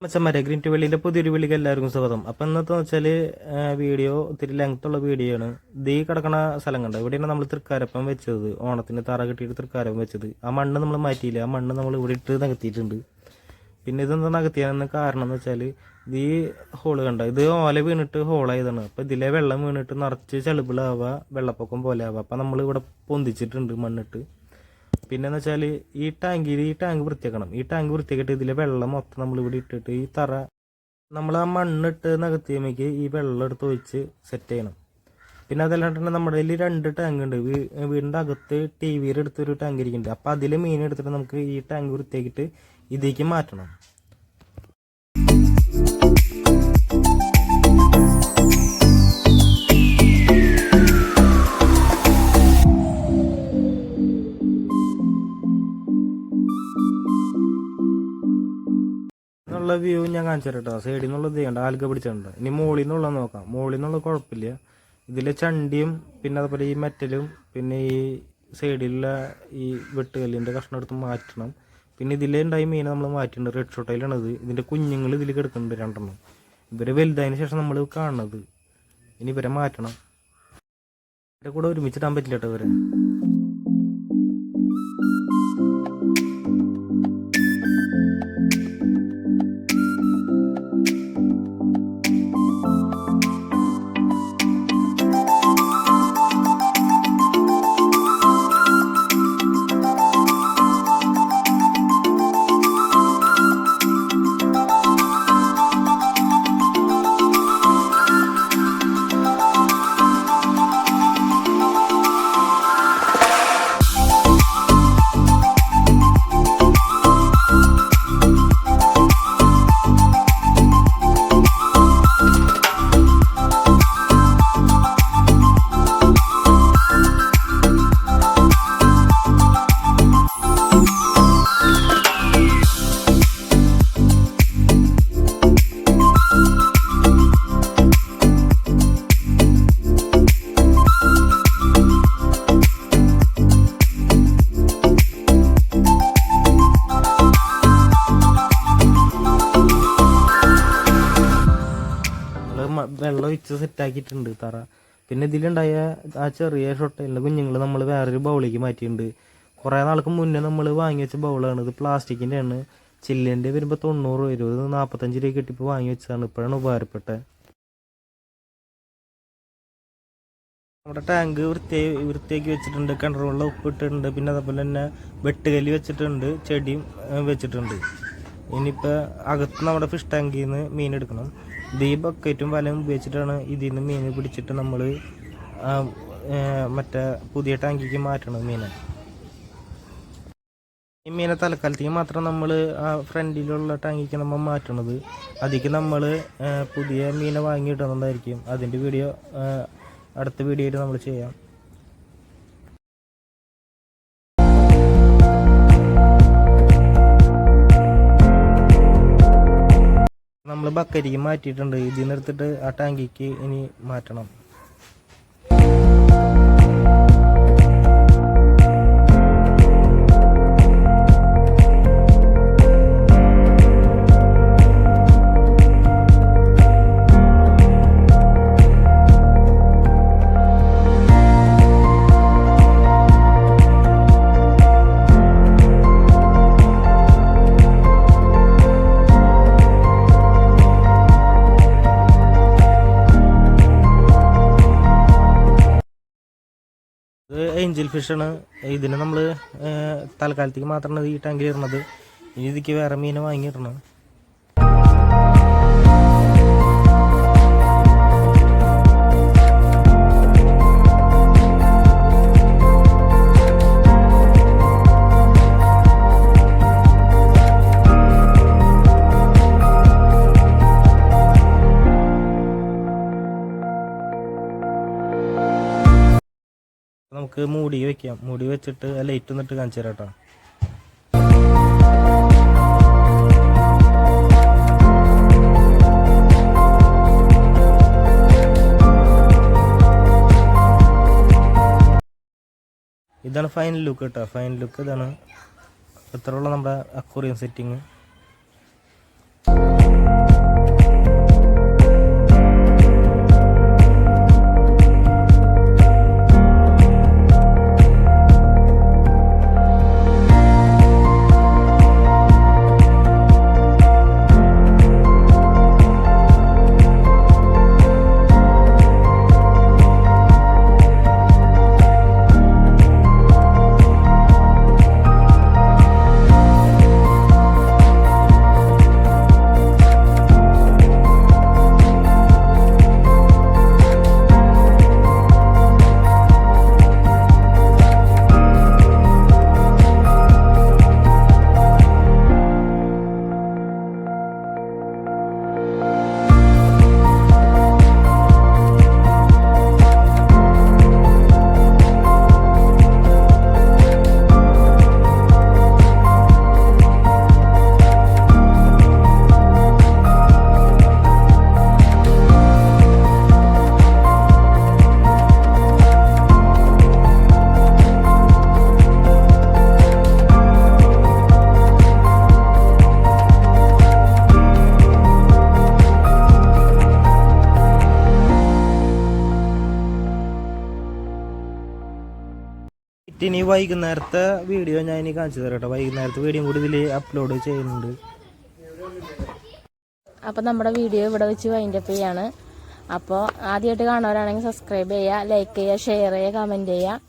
മച്ചന്മാരെ green to വെള്ളിൻ്റെ പുതിയൊരു വിളിക്ക് എല്ലാവർക്കും സ്വാഗതം. അപ്പം ഇന്നത്തെ വെച്ചാൽ വീഡിയോ ഒത്തിരി ലെങ്ത്തുള്ള വീഡിയോ ആണ്. ഇത് ഈ കിടക്കണ സ്ഥലം കണ്ടോ, ഇവിടെയാണ് നമ്മൾ തൃക്കാരപ്പം വെച്ചത്. ഓണത്തിന് തറ കെട്ടിയിട്ട് തൃക്കാരപ്പം വെച്ചത്. ആ മണ്ണ് നമ്മൾ മാറ്റിയില്ല, ആ മണ്ണ് നമ്മൾ ഇവിടെ ഇട്ട് നികത്തിയിട്ടുണ്ട്. പിന്നെ ഇതെന്താ നികത്തിയാന്ന് കാരണം എന്ന് വെച്ചാൽ ഇത് ഈ ഹോള് കണ്ടോ, ഇത് ഓല വീണിട്ട് ഹോളായതാണ്. അപ്പം ഇതിലെ വെള്ളം വീണിട്ട് നിറച്ച് ചെളിപ്പിളാവുക, വെള്ളപ്പൊക്കം പോലെ ആവുക. അപ്പം നമ്മൾ ഇവിടെ പൊന്തിച്ചിട്ടുണ്ട് മണ്ണിട്ട്. പിന്നെന്ന് വെച്ചാൽ ഈ ടാങ്ക് വൃത്തിയാക്കണം. ഈ ടാങ്ക് വൃത്തിയാക്കിയിട്ട് ഇതിലെ വെള്ളം മൊത്തം നമ്മളിവിടെ ഇട്ടിട്ട് ഈ തറ നമ്മൾ ആ മണ്ണിട്ട് നികത്തിയമ്മയ്ക്ക് ഈ വെള്ളം എടുത്ത് ഒഴിച്ച് സെറ്റ് ചെയ്യണം. പിന്നെ അതല്ലാണ്ട് തന്നെ നമ്മുടെ കയ്യിൽ 2 ടാങ്ക് ഉണ്ട്. വീടിൻ്റെ അകത്ത് TV-യുടെ അടുത്തൊരു ടാങ്ക് ഇരിക്കുന്നുണ്ട്. അപ്പം അതിൽ മീൻ എടുത്തിട്ട് നമുക്ക് ഈ ടാങ്ക് വൃത്തിയാക്കിയിട്ട് ഇതിലേക്ക് മാറ്റണം. വ്യൂ ഞാൻ കാണിച്ചു തരട്ടോ. സൈഡിൽ നിന്നുള്ളത് ചെയ്യണ്ട, ആൽഗ പിടിച്ചിട്ടുണ്ട്. ഇനി മുകളിൽ നിന്നുള്ള നോക്കാം. മുകളിൽ നിന്നുള്ള കുഴപ്പമില്ല. ഇതിലെ ചണ്ടിയും പിന്നെ അതുപോലെ ഈ മെറ്റലും പിന്നെ ഈ സൈഡിലുള്ള ഈ വെട്ടുകല്ലിൻ്റെ കഷ്ണം എടുത്ത് മാറ്റണം. പിന്നെ ഇതിലെ ഉണ്ടായി മീനെ നമ്മൾ മാറ്റിയിട്ടുണ്ട്. റെഡ് ഷോട്ടയിലാണിത്. ഇതിൻ്റെ കുഞ്ഞുങ്ങൾ ഇതിൽ കിടക്കുന്നുണ്ട് 2 എണ്ണം. ഇവരെ വലുതായതിനു ശേഷം നമ്മൾ കാണുന്നത്. ഇനി ഇവരെ മാറ്റണം. ഇവരെ കൂടെ ഒരുമിച്ചിടാൻ പറ്റില്ല കേട്ടോ ഇവരെ. വെള്ളം ഒഴിച്ച് സെറ്റാക്കിയിട്ടുണ്ട് തറ. പിന്നെ ഇതിലുണ്ടായ ആ ചെറിയ ഷൊട്ടയിലെ കുഞ്ഞുങ്ങൾ നമ്മൾ വേറൊരു ബൗളിലേക്ക് മാറ്റിയിട്ടുണ്ട്. കുറേ നാൾക്ക് മുന്നേ നമ്മൾ വാങ്ങി വെച്ച ബൗളാണ് ഇത്. പ്ലാസ്റ്റിക്കിൻ്റെ ആണ്. ചില്ലിൻ്റെ വരുമ്പോൾ 90 രൂപ, 45 രൂപ കിട്ടിയപ്പോൾ വാങ്ങി വെച്ചതാണ്. ഇപ്പോഴാണ് ഉപകാരപ്പെട്ടത്. നമ്മുടെ ടാങ്ക് വൃത്തിയാക്കി വെച്ചിട്ടുണ്ട്. കിണർ വെള്ളം ഉപ്പിട്ടിട്ടുണ്ട്. പിന്നെ അതുപോലെ തന്നെ വെട്ടുകല്ല് വെച്ചിട്ടുണ്ട്, ചെടിയും വെച്ചിട്ടുണ്ട്. ഇനിയിപ്പോൾ അകത്ത് നമ്മുടെ ഫിഷ് ടാങ്കിൽ നിന്ന് മീൻ എടുക്കണം. ഇത് ഈ ബക്കറ്റും വലയും ഉപയോഗിച്ചിട്ടാണ് ഇതിൽ നിന്ന് മീൻ പിടിച്ചിട്ട് നമ്മൾ മറ്റേ പുതിയ ടാങ്കിക്ക് മാറ്റണം മീനെ. ഈ മീനെ തൽക്കാലത്തേക്ക് മാത്രം നമ്മൾ ആ ഫ്രണ്ടിലുള്ള ടാങ്കിക്ക് നമ്മൾ മാറ്റണത്. അതിലേക്ക് നമ്മൾ പുതിയ മീനെ വാങ്ങിയിട്ടുന്നതായിരിക്കും. അതിൻ്റെ വീഡിയോ അടുത്ത വീഡിയോയിൽ നമ്മൾ ചെയ്യാം. നമ്മൾ ബക്കറ്റിക്ക് മാറ്റിയിട്ടുണ്ട്. ഇതിൽ നിന്ന് എടുത്തിട്ട് ആ ടാങ്കിക്ക് ഇനി മാറ്റണം. ഇത് ഏഞ്ചൽ ഫിഷാണ്. ഇതിന് നമ്മൾ തൽക്കാലത്തേക്ക് മാത്രമാണ് ഈ ടാങ്കിൽ ഇടുന്നത്. ഇനി ഇതിക്ക് വേറെ മീനെ വാങ്ങിയിടണം. നമുക്ക് മൂടി വെക്കാം. മൂടി വെച്ചിട്ട് ലൈറ്റ് ഒന്നിട്ട് കാണിച്ചു തരാം കേട്ടോ. ഇതാണ് ഫൈനൽ ലുക്ക് കേട്ടോ. ഫൈനൽ ലുക്ക് ഇതാണ്. ഇത്രയുള്ള നമ്മുടെ അക്വേറിയം സെറ്റിങ്. ഇനി വൈകുന്നേരത്തെ വീഡിയോ ഞാൻ ഇനി കാണിച്ചു തരാം കേട്ടോ. വൈകുന്നേരത്തെ വീഡിയോ കൂടി ഇതിൽ അപ്ലോഡ് ചെയ്യുന്നുണ്ട്. അപ്പോൾ നമ്മുടെ വീഡിയോ ഇവിടെ വെച്ച് വൈൻഡപ്പ് ചെയ്യാണ്. അപ്പോൾ ആദ്യമായിട്ട് കാണുന്നവരാണെങ്കിൽ സബ്സ്ക്രൈബ് ചെയ്യുക, ലൈക്ക് ചെയ്യുക, ഷെയർ ചെയ്യുക, കമൻറ്റ് ചെയ്യുക.